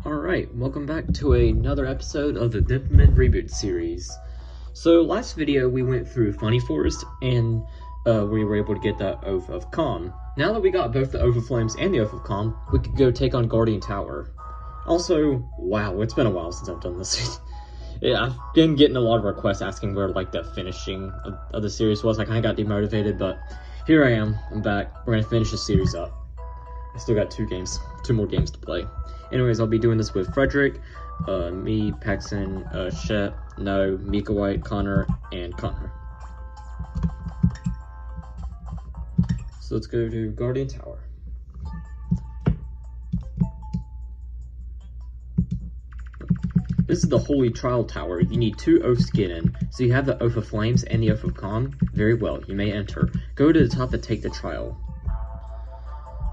Alright, welcome back to another episode of the Denpa Reboot series. So, last video we went through Funny Forest and we were able to get the Oath of Calm. Now that we got both the Oath of Flames and the Oath of Calm, we could go take on Guardian Tower. Also, wow, it's been a while since I've done this. Yeah, I've been getting a lot of requests asking where like the finishing of the series was. I kind of got demotivated, but here I am. I'm back. We're going to finish the series up. I still got two more games to play. Anyways, I'll be doing this with Frederick, me, Paxton, Shep, No, Mika White, Connor, and Connor. So let's go to Guardian Tower. This is the Holy Trial Tower. You need 2 oaths to get in. So you have the Oath of Flames and the Oath of Calm. Very well, you may enter. Go to the top and take the trial.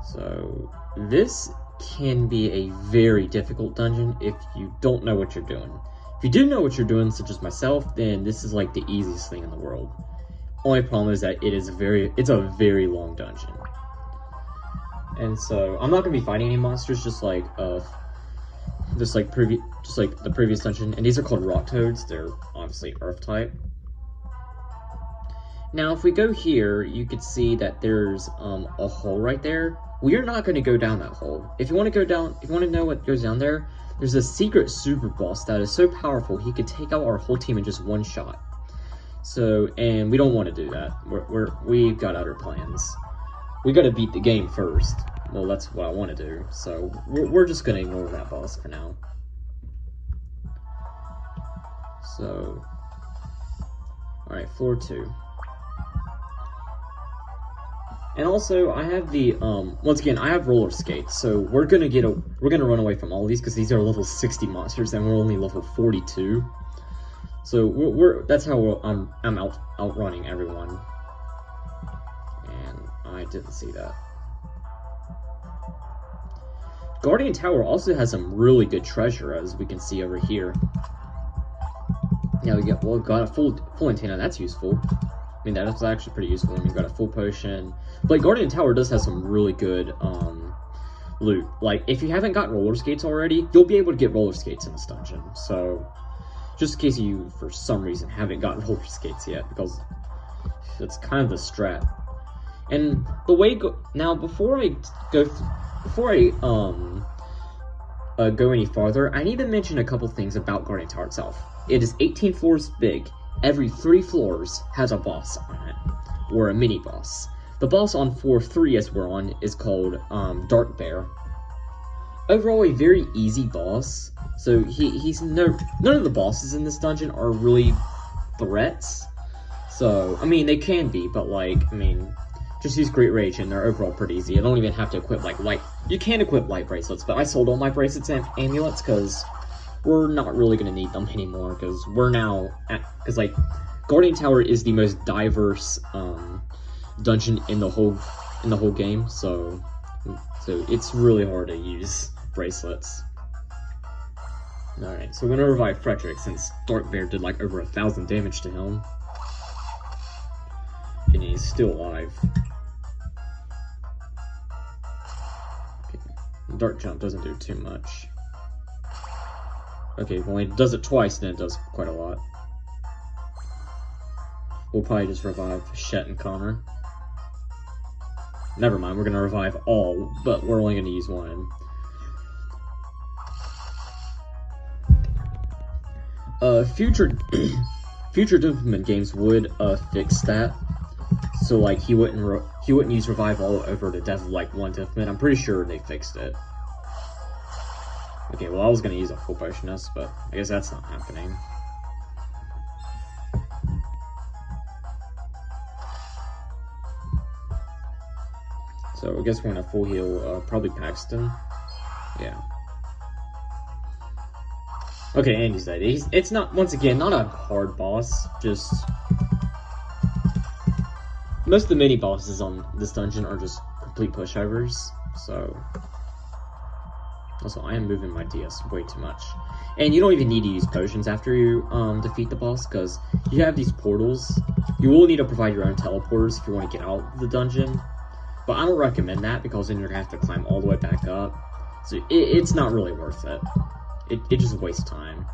So this can be a very difficult dungeon if you don't know what you're doing. If you do know what you're doing, such as myself, then this is like the easiest thing in the world. Only problem is that it's a very long dungeon. And so I'm not gonna be fighting any monsters just like the previous dungeon, and these are called rock toads. They're obviously earth type. Now if we go here, you can see that there's a hole right there. We are not going to go down that hole. If you want to know what goes down there, there's a secret super boss that is so powerful he could take out our whole team in just one shot. So, and we don't want to do that. We've got other plans. We got to beat the game first. Well, that's what I want to do. So we're just going to ignore that boss for now. So, all right, floor 2. And also, I have the, once again, I have roller skates, so we're gonna run away from all these, because these are level 60 monsters, and we're only level 42. So, that's how I'm outrunning everyone. And I didn't see that. Guardian Tower also has some really good treasure, as we can see over here. Now we got a full antenna, that's useful. I mean, that's actually pretty useful. I mean, we've got a full potion. But Guardian Tower does have some really good loot. Like, if you haven't got roller skates already, you'll be able to get roller skates in this dungeon. So, just in case you, for some reason, haven't gotten roller skates yet, because it's kind of the strat. And the way now, before I go any farther, I need to mention a couple things about Guardian Tower itself. It is 18 floors big. Every 3 floors has a boss on it, or a mini boss. The boss on floor 3, as we're on, is called Dark Bear. Overall, a very easy boss. So none of the bosses in this dungeon are really threats. So I mean, they can be, but like, I mean, just use Great Rage and they're overall pretty easy. You don't even have to equip like light. You can equip light bracelets, but I sold all my bracelets and amulets because we're not really going to need them anymore, because we're now because like Guardian Tower is the most diverse dungeon in the whole game, so it's really hard to use bracelets. Alright, so we're gonna revive Frederick since Dark Bear did like over 1,000 damage to him. And he's still alive. Okay. Dark Jump doesn't do too much. Okay, well, it does it twice, then it does quite a lot. We'll probably just revive Shet and Connor. Never mind, we're gonna revive all, but we're only gonna use one. Future Denpa games would fix that, so like he wouldn't use revive all over the death of like one Denpa. I'm pretty sure they fixed it. Okay, well, I was gonna use a full potionist, but I guess that's not happening. So I guess we're gonna full heal, probably Paxton. Yeah. Okay, and he's dead. It's not, once again, not a hard boss, just most of the mini bosses on this dungeon are just complete pushovers, so. Also, I am moving my DS way too much. And you don't even need to use potions after you defeat the boss, because you have these portals. You will need to provide your own teleporters if you want to get out of the dungeon. But I don't recommend that, because then you're going to have to climb all the way back up. So it's not really worth it. It just wastes time.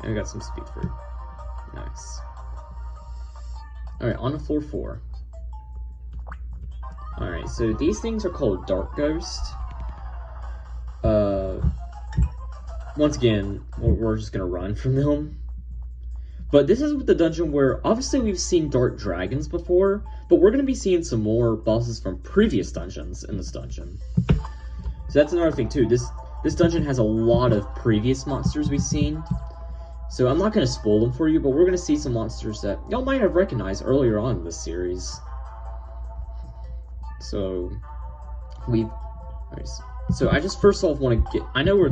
And we got some speed fruit. Nice. Alright, on to floor 4. Alright, so these things are called Dark Ghost. Once again, we're just gonna run from them. But this is the dungeon where, obviously we've seen Dark Dragons before, but we're gonna be seeing some more bosses from previous dungeons in this dungeon. So that's another thing too, this dungeon has a lot of previous monsters we've seen. So I'm not gonna spoil them for you, but we're gonna see some monsters that y'all might have recognized earlier on in this series. So, so I just first off want to get, I know where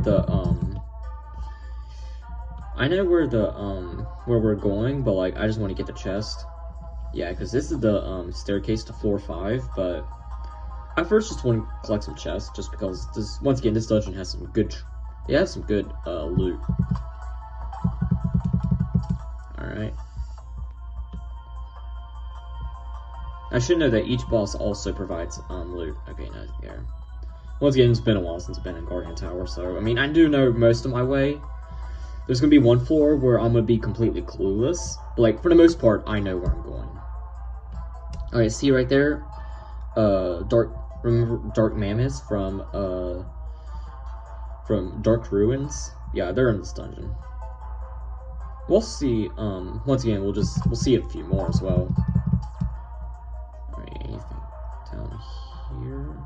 we're going, but like, I just want to get the chest. Yeah, because this is the, staircase to floor 5, but I first just want to collect some chests, just because this, once again, this dungeon has some good, loot. Alright. I should know that each boss also provides, loot. Okay, no, yeah. Once again, it's been a while since I've been in Guardian Tower, so, I mean, I do know most of my way. There's gonna be one floor where I'm gonna be completely clueless. But, like, for the most part, I know where I'm going. Alright, see right there? Remember Dark Mammoths from Dark Ruins? Yeah, they're in this dungeon. We'll see, once again, we'll see a few more as well. Alright, anything down here?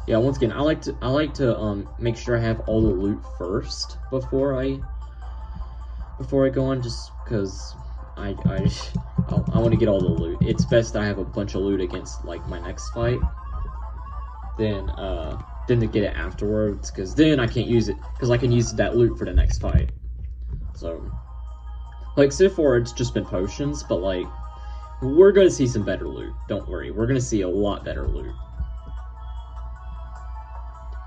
Yeah, once again, I like to make sure I have all the loot first before I go on, just because I want to get all the loot. It's best that I have a bunch of loot against like my next fight, than to get it afterwards, because then I can't use it, because I can use that loot for the next fight. So, like, so far it's just been potions, but like, we're gonna see some better loot. Don't worry, we're gonna see a lot better loot.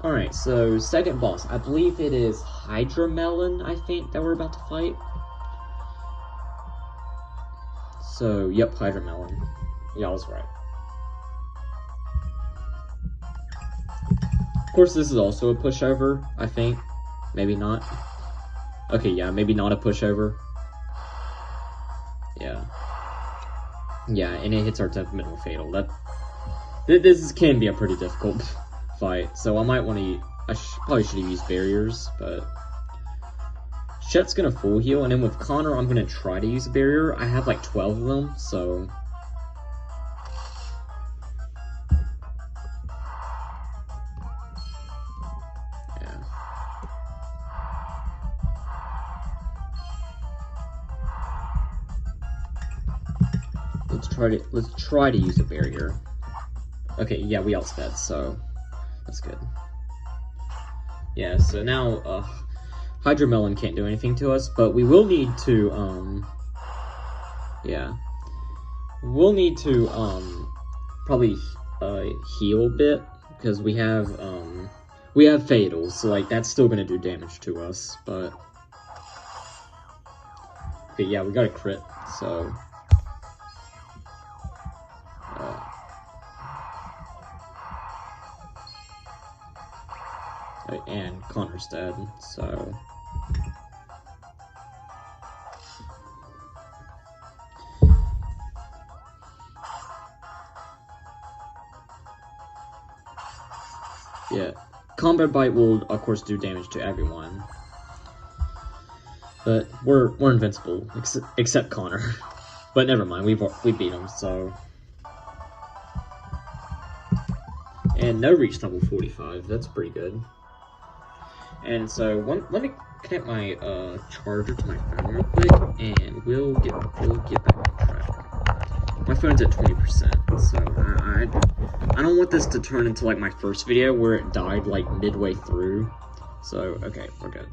Alright, so second boss. I believe it is Hydra Melon, I think, that we're about to fight. So, yep, Hydra Melon. Yeah, I was right. Of course, this is also a pushover, I think. Maybe not. Okay, yeah, maybe not a pushover. Yeah. Yeah, and it hits our temperamental fatal. This can be a pretty difficult fight, so I might want to. Probably should have used barriers, but Chet's gonna full heal, and then with Connor, I'm gonna try to use a barrier. I have like 12 of them, so yeah. Let's try to use a barrier. Okay, yeah, we outsped, so that's good. Yeah, so now, Hydra Melon can't do anything to us, but we will need to, yeah. We'll need to, probably, heal a bit, because we have Fatals, so, like, that's still gonna do damage to us, but okay, yeah, we got a crit, so and Connor's dead, so yeah, Combat Bite will of course do damage to everyone, but we're invincible except Connor. But never mind, we beat him, so. And no reach level 45, that's pretty good. And so, let me connect my charger to my phone real quick, and we'll get back on track. My phone's at 20%, so I don't want this to turn into like my first video where it died like midway through. So, okay, we're good.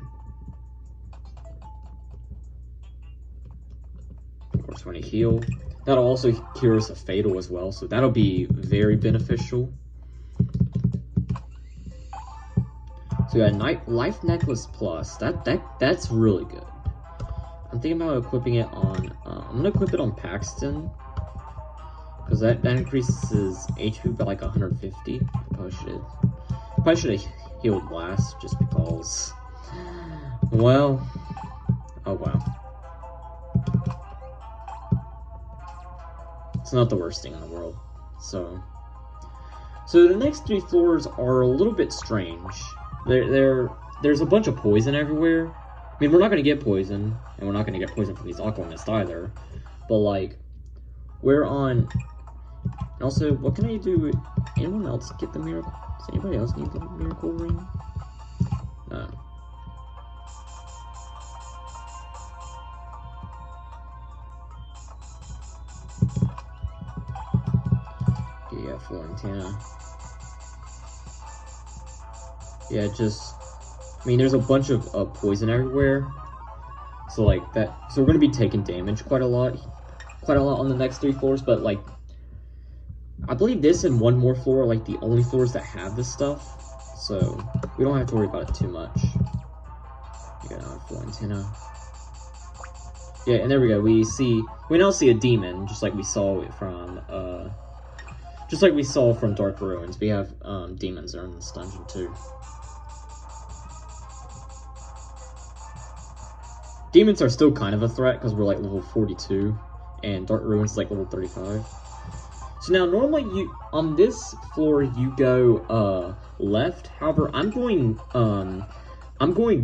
Of course, when I heal, that'll also cure us a fatal as well, so that'll be very beneficial. So we got Life Necklace Plus. That's really good. I'm thinking about equipping it on. I'm gonna equip it on Paxton, because that increases HP by like 150. Probably should have healed last, just because. Well, oh wow. It's not the worst thing in the world. So the next 3 floors are a little bit strange. There's a bunch of poison everywhere. I mean, we're not gonna get poison, and we're not gonna get poison from these aqua mists either. But like, we're on. And also, what can I do? Anyone else get the miracle? Does anybody else need the miracle ring? No. Yeah, Florentina. Yeah, just. I mean, there's a bunch of poison everywhere. So like that. So we're gonna be taking damage quite a lot on the next 3 floors. But like, I believe this and one more floor are like the only floors that have this stuff. So we don't have to worry about it too much. Yeah, Florentina. Yeah, and there we go. We now see a demon, just like we saw it from Dark Ruins. We have demons that are in this dungeon too. Demons are still kind of a threat because we're like level 42, and Dark Ruins is like level 35. So now normally on this floor you go left. However, I'm going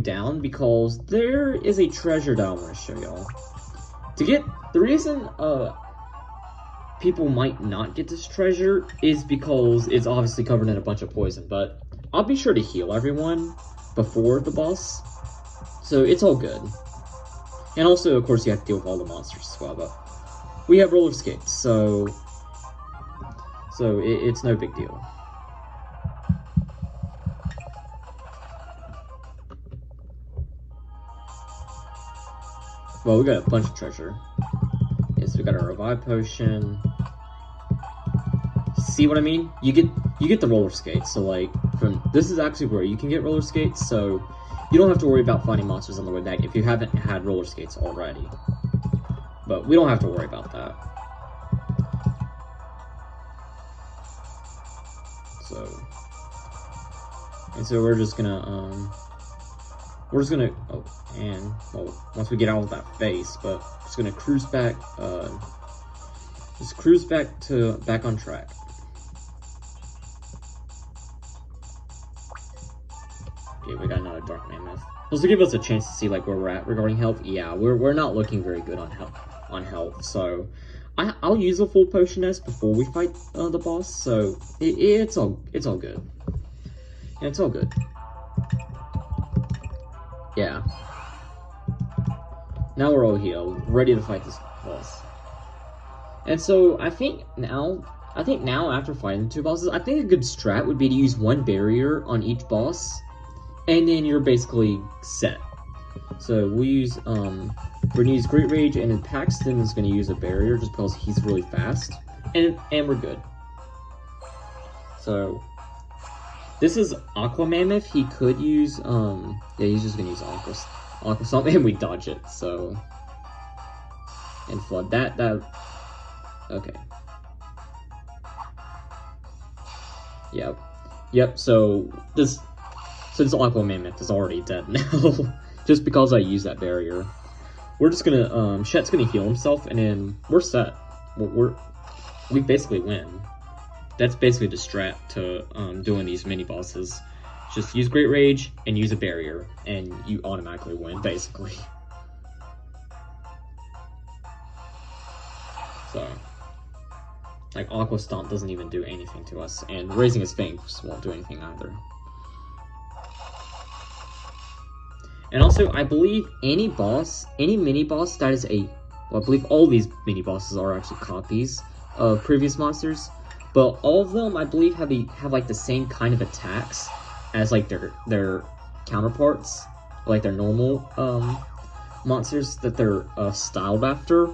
down because there is a treasure that I want to show y'all. The reason people might not get this treasure is because it's obviously covered in a bunch of poison, but I'll be sure to heal everyone before the boss, so it's all good. And also, of course, you have to deal with all the monsters as well, but we have roller skates, so it's no big deal. Well, we got a bunch of treasure. Yes, we got a revive potion. See what I mean? You get the roller skates. So like, this is actually where you can get roller skates. So you don't have to worry about finding monsters on the way back if you haven't had roller skates already. But we don't have to worry about that. So we're just gonna oh, and well, once we get out of that face, but just gonna cruise back back on track. Okay, we got another dark mammoth. This will give us a chance to see like where we're at regarding health. Yeah, we're not looking very good on health. So I'll use a full potion nest before we fight the boss. So it's all good. Yeah, it's all good. Yeah. Now we're all healed, ready to fight this boss. And so I think now after fighting the 2 bosses, I think a good strat would be to use 1 barrier on each boss, and then you're basically set. So we use we're gonna use Great Rage, and then Paxton is gonna use a barrier just because he's really fast, and we're good. So this is Aqua Mammoth. He could use yeah, he's just gonna use Aqua Stomp, and we dodge it. So and Flood that okay. Yep. So this Aqua Mammoth is already dead now, just because I used that barrier. We're just gonna Shet's gonna heal himself, and then we're set. We basically win. That's basically the strat to doing these mini bosses. Just use Great Rage and use a barrier, and you automatically win, basically. So, like, Aqua Stomp doesn't even do anything to us, and raising his fangs won't do anything either. And also, I believe any mini boss that is well, I believe all these mini bosses are actually copies of previous monsters. But all of them, I believe, have like the same kind of attacks as like their counterparts, like their normal monsters that they're styled after.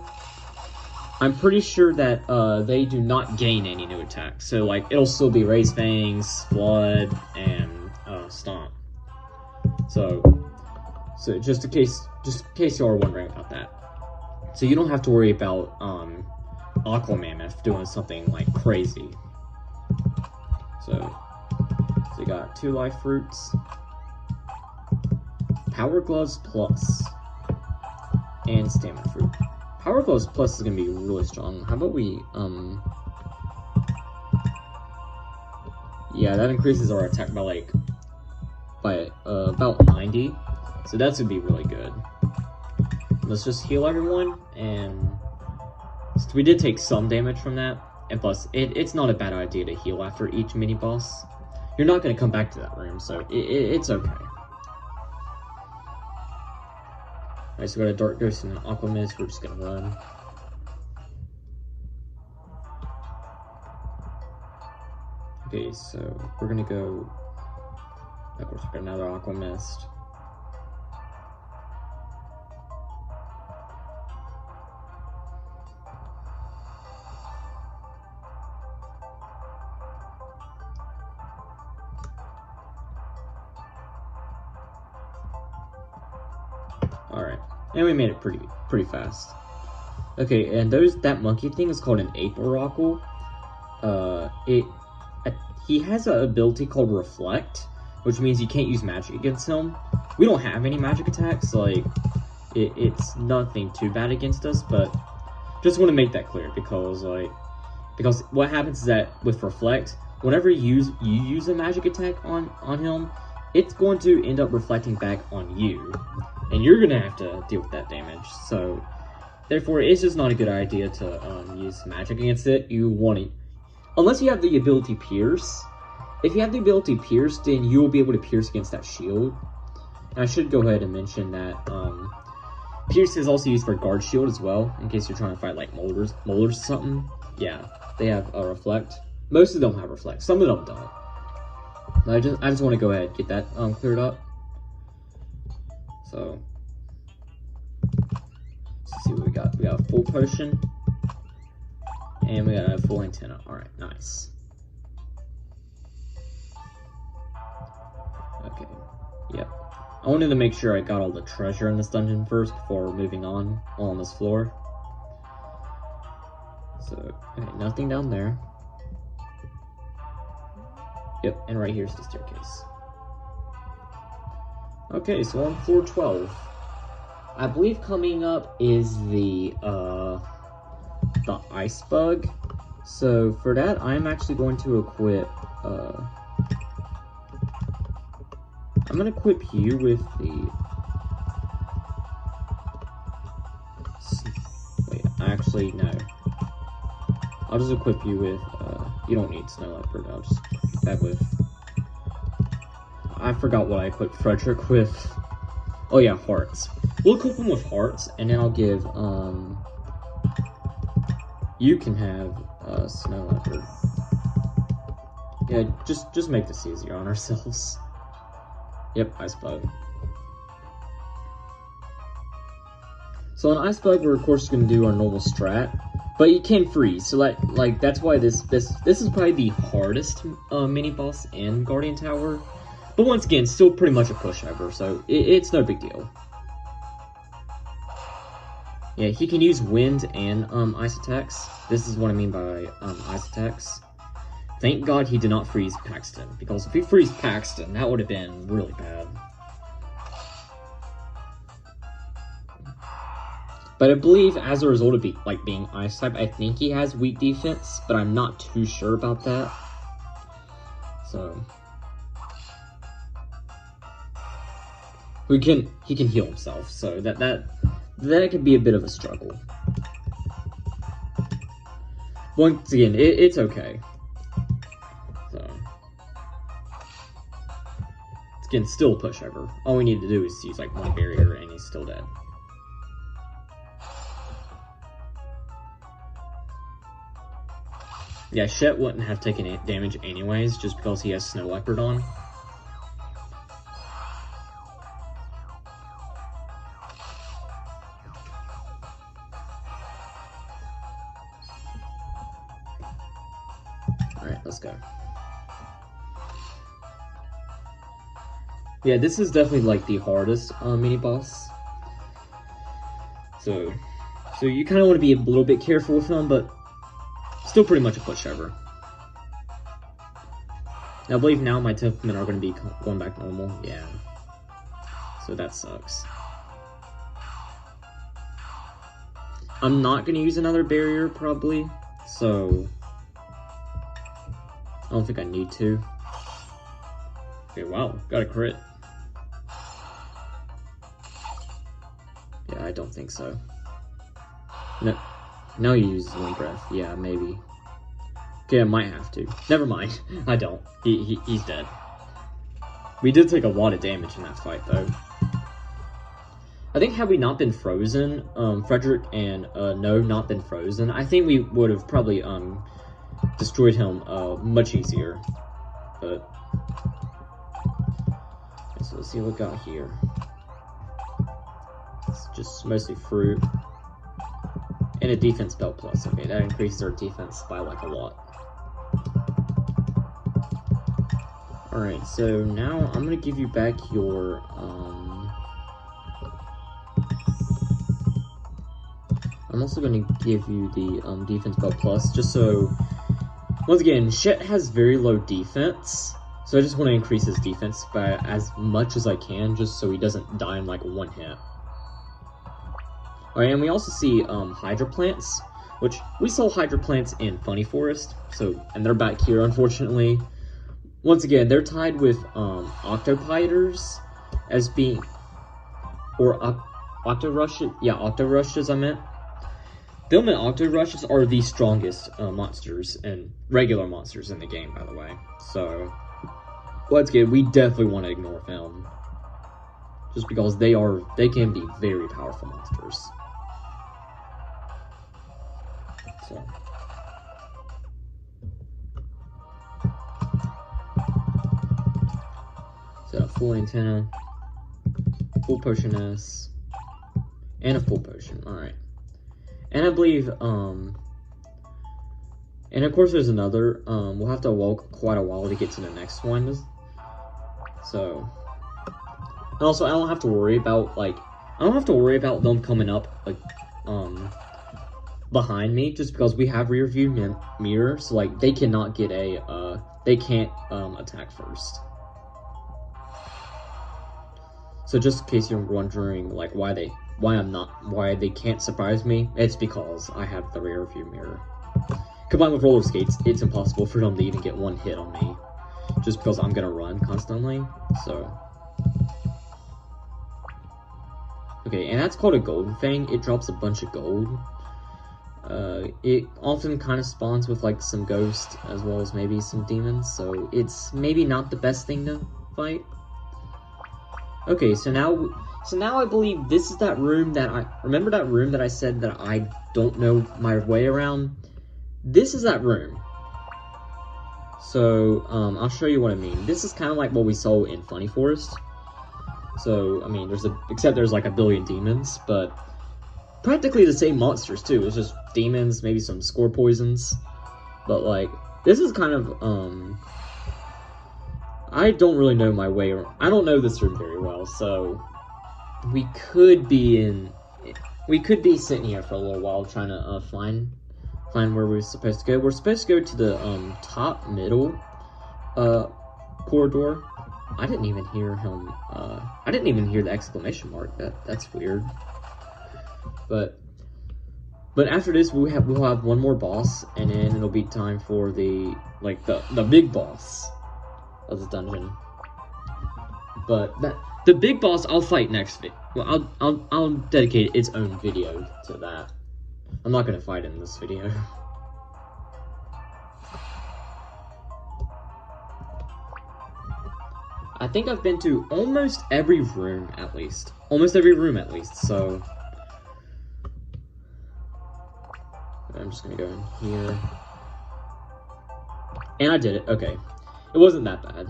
I'm pretty sure that they do not gain any new attacks. So like it'll still be Raise Fangs, Flood, and Stomp. So just in case y'all are wondering about that. So you don't have to worry about Aqua Mammoth doing something like crazy. So you got 2 life fruits, Power Gloves Plus, and Stamina Fruit. Power Gloves Plus is gonna be really strong. How about we, yeah, that increases our attack by about 90. So that's gonna be really good. Let's just heal everyone, and so we did take some damage from that. And plus, it's not a bad idea to heal after each mini boss. You're not gonna come back to that room, so it's okay. Alright, so we got a Dark Ghost and an Aqua Mist. We're just gonna run. Okay, so we're gonna go. Of course, we got another Aqua Mist. Alright, and we made it pretty fast. Okay, and that monkey thing is called an Ape Oracle. He has an ability called Reflect, which means you can't use magic against him. We don't have any magic attacks, like, it's nothing too bad against us, but just want to make that clear, because what happens is that with Reflect, whenever you use a magic attack on him, it's going to end up reflecting back on you, and you're going to have to deal with that damage. So therefore, it's just not a good idea to use magic against it. You want to, unless you have the ability Pierce. If you have the ability Pierce, then you will be able to pierce against that shield. And I should go ahead and mention that Pierce is also used for Guard Shield as well, in case you're trying to fight like molars or something. Yeah, they have a Reflect. Most of them have Reflect. Some of them don't. I just want to go ahead and get that cleared up. So let's see what we got. We got a full potion, and we got a full antenna. All right, nice. Okay, yep. I wanted to make sure I got all the treasure in this dungeon first before moving on this floor. So, okay, nothing down there. Yep, and right here's the staircase. Okay, so on floor 12, I believe coming up is the ice bug. So for that, I'm actually going to equip, I'm going to equip you with the, wait, actually, no. I'll just equip you with, you don't need Snow Leopard, I'll just equip you that with, I forgot what I equipped Frederick with. Oh yeah, hearts. We'll equip him with hearts, and then I'll give, you can have, Snow Leopard. Yeah, just make this easier on ourselves. Yep, Ice Bug. So on Ice Bug, we're of course going to do our normal strat, but you can freeze. So like that's why this is probably the hardest mini boss in Guardian Tower. But once again, still pretty much a pushover, so it's no big deal. Yeah, he can use wind and ice attacks. This is what I mean by ice attacks. Thank God he did not freeze Paxton, because if he freeze Paxton, that would have been really bad. But I believe as a result of being ice type, I think he has weak defense, but I'm not too sure about that. So he can heal himself, so that could be a bit of a struggle. Once again, it's okay. So it's again still a pushover. All we need to do is use like one barrier and he's still dead. Yeah, Shet wouldn't have taken damage anyways, just because he has Snow Leopard on. Alright, let's go. Yeah, this is definitely like the hardest mini boss. So you kind of want to be a little bit careful with him, but still pretty much a pushover. Now, I believe now my Templemen are going to be going back normal. Yeah. So that sucks. I'm not going to use another barrier, probably. So I don't think I need to. Okay, wow. Got a crit. Yeah, I don't think so. No. Now he uses Wind Breath. Yeah, maybe. Okay, I might have to. Never mind. I don't. He's dead. We did take a lot of damage in that fight, though. I think had we not been frozen, Frederick and No not been frozen, I think we would have probably destroyed him much easier. But okay, so let's see what we got here. It's just mostly fruit. And a defense belt plus. Okay, that increases our defense by like a lot. Alright, so now I'm gonna give you back your I'm also gonna give you the defense belt plus, just so once again, Shet has very low defense. So I just want to increase his defense by as much as I can, just so he doesn't die in like one hit. Alright, and we also see Hydra Plants, which we saw Hydra Plants in Funny Forest, so, and they're back here, unfortunately. Once again, they're tied with Octopiters as being, or Octorushes, yeah, Octorushes I meant. Them and Octorushes are the strongest monsters and regular monsters in the game, by the way. So, once again, we definitely want to ignore them. Just because they can be very powerful monsters. So a full antenna, full potion S, and a full potion. Alright. And I believe, and of course there's another, we'll have to walk quite a while to get to the next one. So, and also I don't have to worry about, them coming up, like, behind me, just because we have rear view mirror, so like they cannot get a they can't attack first. So just in case you're wondering like why they can't surprise me, it's because I have the rear view mirror. Combined with roller skates, it's impossible for them to even get one hit on me, just because I'm gonna run constantly. So okay, and that's called a golden fang. It drops a bunch of gold. It often kind of spawns with like some ghosts as well as maybe some demons, so it's maybe not the best thing to fight. Okay, so now I believe this is that room that remember that room that I said that I don't know my way around? This is that room. So, I'll show you what I mean. This is kind of like what we saw in Funny Forest. So, I mean, except there's like a billion demons, but practically the same monsters too. It's just demons, maybe some score poisons. But like, this is kind of, I don't really know my way around. I don't know this room very well, so we could be sitting here for a little while trying to find where we're supposed to go. We're supposed to go to the top middle corridor. I didn't even hear him. I didn't even hear the exclamation mark. That's weird. But after this, we'll have one more boss, and then it'll be time for the big boss of the dungeon. But the big boss I'll fight next video. Well, I'll dedicate its own video to that. I'm not gonna fight in this video. I think I've been to almost every room at least. So I'm just gonna go in here. And I did it. Okay. It wasn't that bad.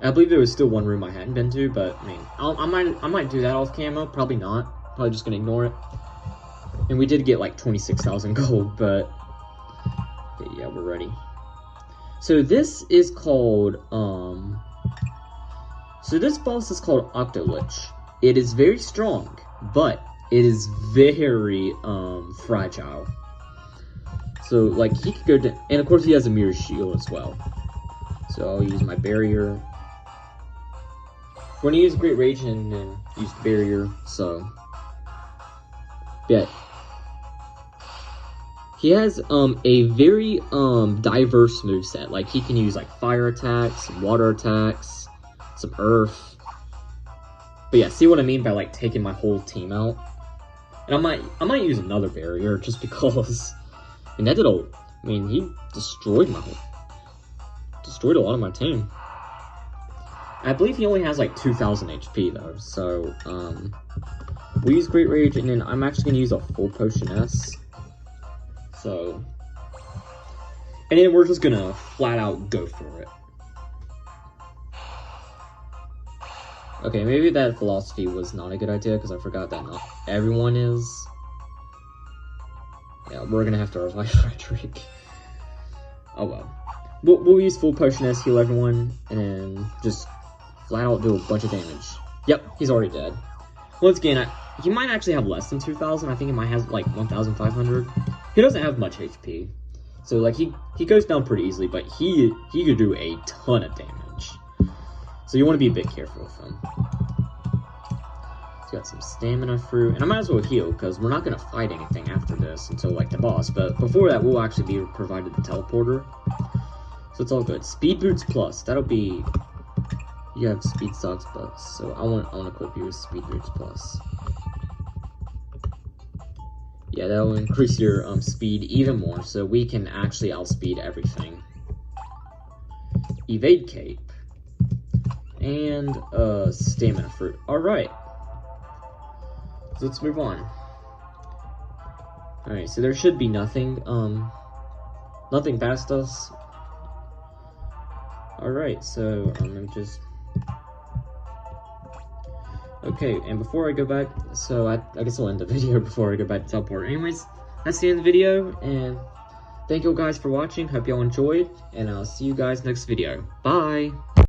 I believe there was still one room I hadn't been to, but I mean, I might do that off camera. Probably not. Probably just gonna ignore it. And we did get like 26,000 gold, but okay, yeah, we're ready. So this is called so this boss is called Octolich. It is very strong, but it is very fragile. So, like, he could go down, and of course he has a mirror shield as well. So I'll use my barrier. When I use Great Rage and then use the barrier, so yeah. He has a very diverse moveset. Like he can use like fire attacks, water attacks, some earth. But yeah, see what I mean by like taking my whole team out? And I might use another barrier just because I mean he destroyed a lot of my team. I believe he only has like 2,000 HP though, so we use Great Rage, and then I'm actually gonna use a full potion S. So, and then we're just gonna flat out go for it. Okay, maybe that philosophy was not a good idea because I forgot that not everyone is. Yeah, we're gonna have to revive Frederick. Oh well. We'll use full potion S, heal everyone, and then just flat out do a bunch of damage. Yep, he's already dead. Once again, he might actually have less than 2,000. I think he might have like 1,500. He doesn't have much HP. So like he goes down pretty easily, but he could do a ton of damage. So you want to be a bit careful with him. He's got some stamina fruit, and I might as well heal because we're not going to fight anything after this until like the boss. But before that, we'll actually be provided the teleporter. So it's all good. Speed boots plus. That'll be. You have speed socks plus, so I want to equip you with speed boots plus. Yeah, that'll increase your speed even more, so we can actually outspeed everything. Evade cape and stamina fruit. All right, so let's move on. All right, so there should be nothing past us. All right, so let me just. Okay, and before I go back, so I guess I'll end the video before I go back to teleport. Anyways, that's the end of the video, and thank you guys for watching. Hope y'all enjoyed, and I'll see you guys next video. Bye!